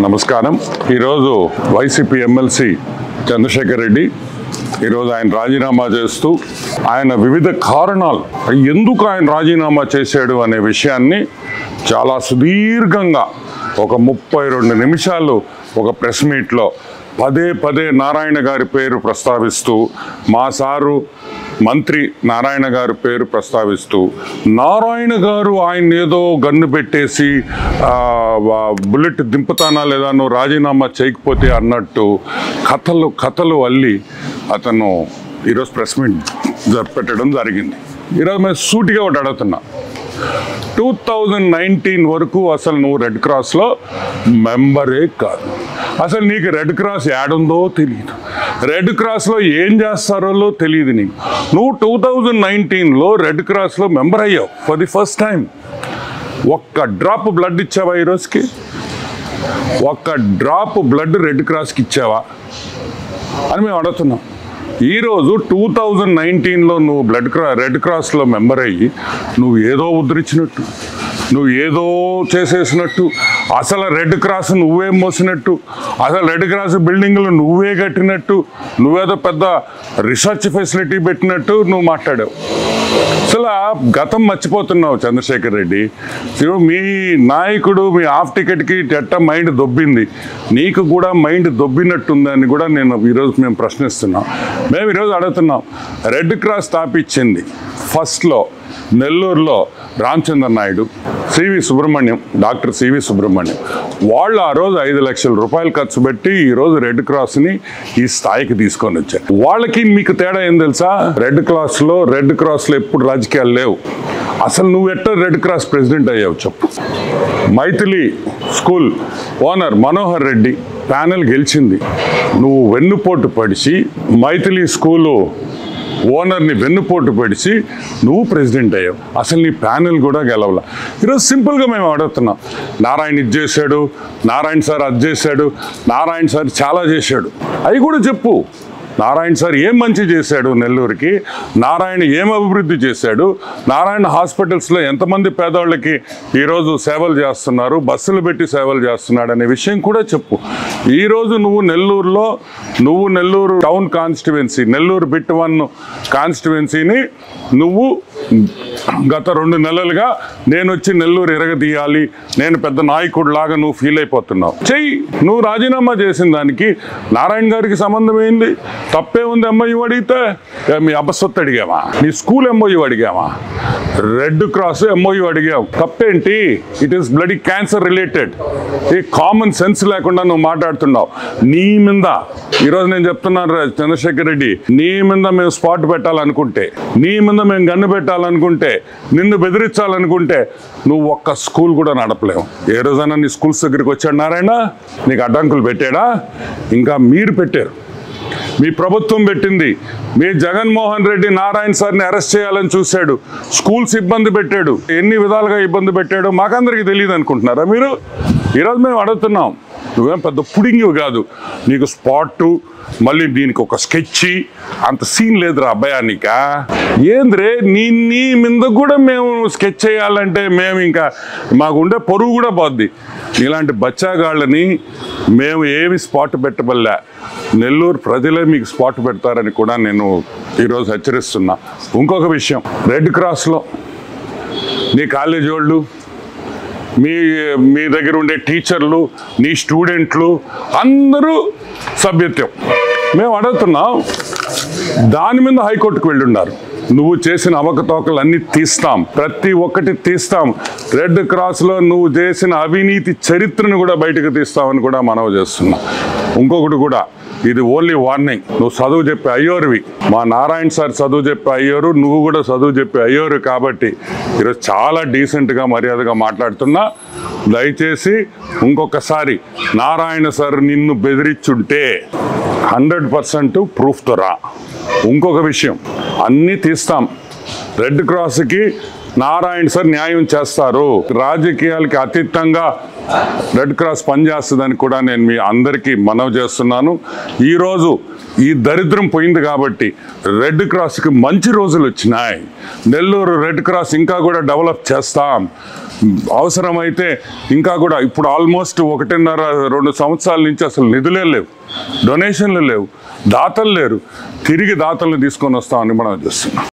నమస్కారం. ఈరోజు YCP MLC Chandrasekhar Reddy ఈరోజు ఆయన రాజీనామా చేస్తూ ఆయన వివిధ కారణాలు ఎందుకు ఆయన రాజీనామా చేశాడు అనే విషయాన్ని చాలా సుదీర్ఘంగా ఒక 32 నిమిషాలు ఒక ప్రెస్ మీట్లో పదే నారాయణ గారి పేరు ప్రస్తావిస్తూ మా సారు మంత్రి నారాయణ గారి పేరు ప్రస్తావిస్తూ నారాయణ గారు ఆయన ఏదో గన్ను పెట్టేసి బుల్లెట్ దింపుతానా లేదా నువ్వు రాజీనామా చేయకపోతే అన్నట్టు కథలు అల్లి అతను ఈరోజు ప్రెస్ మీట్ పెట్టడం జరిగింది. ఈరోజు మేము సూటిగా ఒకటి అడుగుతున్నా, 2019 వరకు అసలు నువ్వు రెడ్ క్రాస్లో మెంబరే కాదు. అసలు నీకు రెడ్ క్రాస్ ఏడుందో తెలియదు, రెడ్ క్రాస్లో ఏం చేస్తారో తెలియదు. నువ్వు 2019లో రెడ్ క్రాస్లో మెంబర్ అయ్యావు ఫర్ ది ఫస్ట్ టైం. ఒక్క డ్రాప్ బ్లడ్ ఇచ్చావా ఈరోజుకి? ఒక్క డ్రాప్ బ్లడ్ రెడ్ క్రాస్కి ఇచ్చావా అని మేము అడుగుతున్నాం. ఈరోజు 2019లో నువ్వు రెడ్ క్రాస్లో మెంబర్ అయ్యి నువ్వు ఏదో ఉద్ధరించినట్టు, నువ్వు ఏదో చేసేసినట్టు, అసలు రెడ్ క్రాస్ నువ్వే మోసినట్టు, అసలు రెడ్ క్రాస్ బిల్డింగ్లు నువ్వే కట్టినట్టు, నువ్వేదో పెద్ద రీసెర్చ్ ఫెసిలిటీ పెట్టినట్టు నువ్వు మాట్లాడావు. అసలు గతం మర్చిపోతున్నావు చంద్రశేఖర్ రెడ్డి. మీ నాయకుడు మీ హాఫ్ టికెట్కి ఎట్ట మైండ్ దొబ్బింది, నీకు కూడా మైండ్ దొబ్బినట్టుందని కూడా ఈరోజు మేము ప్రశ్నిస్తున్నాం. మేము ఈరోజు అడుగుతున్నాం, రెడ్ క్రాస్ స్థాపించింది ఫస్ట్లో నెల్లూరులో రామచంద్ర నాయుడు, డాక్టర్ సివి సుబ్రహ్మణ్యం వాళ్ళు ఆ రోజు 5 లక్షల రూపాయలు ఖర్చు పెట్టి ఈరోజు రెడ్ క్రాస్ని ఈ స్థాయికి తీసుకొని వచ్చారు. వాళ్ళకి మీకు తేడా ఏం తెలుసా? రెడ్ క్రాస్లో ఎప్పుడు రాజకీయాలు లేవు. అసలు నువ్వు ఎట్ట రెడ్ క్రాస్ ప్రెసిడెంట్ అయ్యావు చెప్పు. Maithili school owner Manohar Reddy panel గెలిచింది, నువ్వు వెన్నుపోటు పడిచి మైథిలి స్కూలు ఓనర్ని వెన్నుపోటు పడిచి నువ్వు ప్రెసిడెంట్ అయ్యావు. అసలు నీ ప్యానెల్ కూడా గెలవలా. ఈరోజు సింపుల్గా మేము అడుగుతున్నాం, నారాయణ ఇది చేశాడు, నారాయణ సార్ అది చేశాడు, నారాయణ సార్ చాలా చేశాడు, అవి కూడా చెప్పు. నారాయణ సార్ ఏం మంచి చేశాడు నెల్లూరుకి, నారాయణ ఏం అభివృద్ధి చేశాడు, నారాయణ హాస్పిటల్స్లో ఎంతమంది పేదవాళ్ళకి ఈరోజు సేవలు చేస్తున్నారు, బస్సులు పెట్టి సేవలు చేస్తున్నాడు అనే విషయం కూడా చెప్పు. ఈరోజు నువ్వు Nellore town constituency, Nellore bit 1 కాన్స్టిట్యువెన్సీని నువ్వు గత 2 నెలలుగా నేను వచ్చి నెల్లూరు ఎరగదీయాలి, నేను పెద్ద నాయకుడు లాగా నువ్వు ఫీల్ అయిపోతున్నావు. చెయ్యి. నువ్వు రాజీనామా చేసిన దానికి నారాయణ గారికి సంబంధం ఏంది? తప్పే ఉంది. ఎంఓయూ అడిగితే మీ అబ్బసొత్తు అడిగావా? నీ స్కూల్ ఎంఓయూ అడిగావా? రెడ్ క్రాస్ ఎంఓయూ అడిగావు, తప్పేంటి? It is bloody cancer related. ఈ కామన్ సెన్స్ లేకుండా నువ్వు మాట్లాడుతున్నావు. నీ మీద ఈరోజు నేను చెప్తున్నాను చంద్రశేఖర్ రెడ్డి, నీ మీద మేము స్పాట్ పెట్టాలనుకుంటే, నీ మీద మేము గన్ను పెట్టాలనుకుంటే, నిన్ను బెదిరించాలనుకుంటే నువ్వు ఒక్క స్కూల్ కూడా నడపలేవు. ఏ రోజైనా నీ స్కూల్స్ దగ్గరికి వచ్చాడు నారాయణ? నీకు అడ్డంకులు పెట్టాడా? ఇంకా మీరు పెట్టారు, మీ ప్రభుత్వం పెట్టింది. మీ జగన్మోహన్ రెడ్డి నారాయణ సార్ని అరెస్ట్ చేయాలని చూశాడు, స్కూల్స్ ఇబ్బంది పెట్టాడు, ఎన్ని విధాలుగా ఇబ్బంది పెట్టాడో మాకందరికీ తెలియదు అనుకుంటున్నారా మీరు? ఈరోజు మేము అడుగుతున్నాం, నువ్వేం పెద్ద పుడింగివి కాదు, నీకు స్పాటు మళ్ళీ దీనికి ఒక స్కెచ్ అంత సీన్ లేదురా అబ్బాయా. నీకా ఏంద్రే నీ మీద కూడా మేము స్కెచ్ చేయాలంటే మేము ఇంకా మాకుండే పొరుగు కూడా పోద్ది. ఇలాంటి బచ్చాగాళ్ళని మేము ఏమి స్పాట్ పెట్టబల్లా, నెల్లూరు ప్రజలే మీకు స్పాట్ పెడతారని కూడా నేను ఈరోజు హెచ్చరిస్తున్నా. ఇంకొక విషయం, రెడ్ క్రాస్లో నీ కాలేజీ వాళ్ళు, మీ దగ్గర ఉండే టీచర్లు, నీ స్టూడెంట్లు అందరూ సభ్యత్వం. మేము అడుగుతున్నాం, దాని మీద హైకోర్టుకు వెళ్ళున్నారు. నువ్వు చేసిన అవకతవకలు అన్నీ తీస్తాం, ప్రతి ఒక్కటి తీస్తాం. రెడ్ క్రాస్లో నువ్వు చేసిన అవినీతి చరిత్రను కూడా బయటకు తీస్తామని కూడా మనవి చేస్తున్నాం. ఇంకొకటి కూడా, ఇది ఓన్లీ వార్నింగ్. నువ్వు చదువు చెప్పే అయ్యోరువి, మా నారాయణ సార్ చదువు చెప్పే అయ్యోరు, నువ్వు కూడా చదువు చెప్పే అయ్యోరు. కాబట్టి ఈరోజు చాలా డీసెంట్గా మర్యాదగా మాట్లాడుతున్నా. దయచేసి ఇంకొకసారి నారాయణ సార్ నిన్ను బెదిరించుంటే 100% ప్రూఫ్తో రా. ఇంకొక విషయం, అన్నీ తీస్తాం. రెడ్ క్రాస్కి నారాయణ సార్ న్యాయం చేస్తారు. రాజకీయాలకి అతీతంగా రెడ్ క్రాస్ పనిచేస్తుందని కూడా నేను మీ అందరికీ మనవి చేస్తున్నాను. ఈరోజు ఈ దరిద్రం పోయింది కాబట్టి రెడ్ క్రాస్కి మంచి రోజులు వచ్చినాయి. నెల్లూరు రెడ్ క్రాస్ ఇంకా కూడా డెవలప్ చేస్తాం. అవసరమైతే ఇంకా కూడా ఇప్పుడు ఆల్మోస్ట్ 1.5-2 సంవత్సరాల నుంచి అసలు నిధులే లేవు, డొనేషన్లు లేవు, దాతలు లేరు. తిరిగి దాతలను తీసుకొని వస్తామని మనం చేస్తున్నాం.